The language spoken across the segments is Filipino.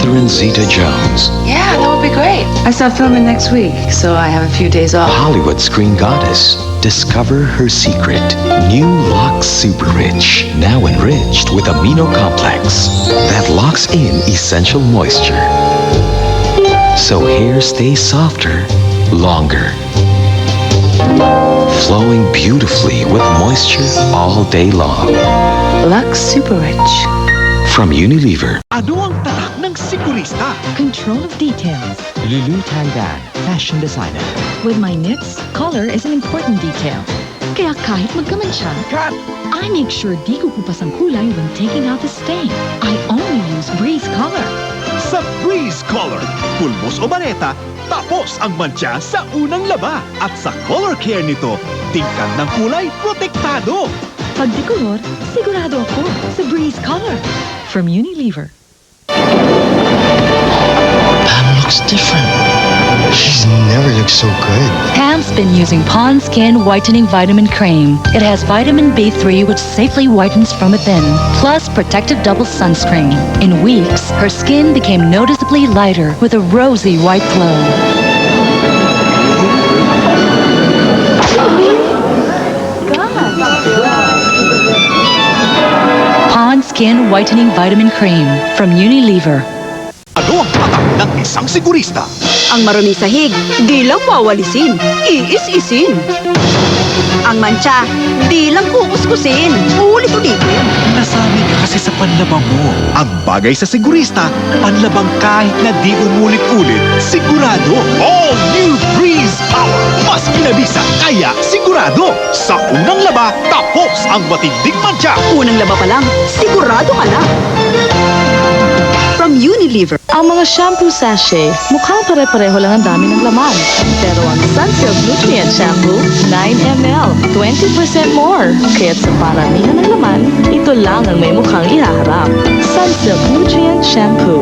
Catherine Zeta-Jones, Yeah, that would be great. I start filming next week, so I have a few days off. Hollywood screen goddess. Discover her secret. New Lux Super Rich. Now enriched with amino complex that locks in essential moisture. So hair stays softer, longer. Flowing beautifully with moisture all day long. Lux Super Rich. From Unilever. Ano ang tatak ng sigurista? Control of details. Lulu Tangan, fashion designer. With my knits, color is an important detail. Kaya kahit magkamantsa, Kat! I make sure di kukupas ang kulay when taking out the stain. I only use Breeze Color. Sa Breeze Color, pulbos o bareta, tapos ang mantsa sa unang laba. At sa color care nito, tingkad ng kulay protektado. Pag di color, sigurado ako sa Breeze Color. From Unilever. Pam looks different. She's never looked so good. Pam's been using Pond's Skin Whitening Vitamin Cream. It has vitamin B3 which safely whitens from within, plus protective double sunscreen. In weeks, her skin became noticeably lighter with a rosy white glow. Pond's Skin Whitening Vitamin Cream from Unilever. Ano ang tatak ng isang sigurista? Ang marumi sahig, di lang wawalisin, iis-isin. Ang mantsa, di lang kukuskusin, ulit-ulitin. Nasanay ka kasi sa panlabang mo. Ang bagay sa sigurista, panlabang kahit na di umulit-ulit, sigurado. All new Breeze Power. Mas kinabisa, kaya sigurado. Sa unang laba, tapos ang matinding mantsa. Unang laba pa lang, sigurado ka na. From Unilever. Ang mga shampoo sachet, mukhang pare-pareho lang ang dami ng laman. Pero ang Sunsilk Nutrient Shampoo, 9 ml, 20% more. Kaya't sa paramihan ng laman, ito lang ang may mukhang ihaharap. Sunsilk Nutrient Shampoo.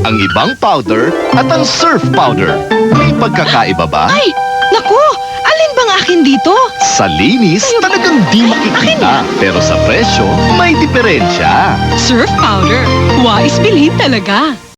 Ang ibang powder at ang surf powder. May pagkakaiba ba? Ay, naku! Alin bang akin dito? Sa linis, talagang di makikita. Pero sa presyo, may diferensya. Surf Powder. Wais bilhin talaga.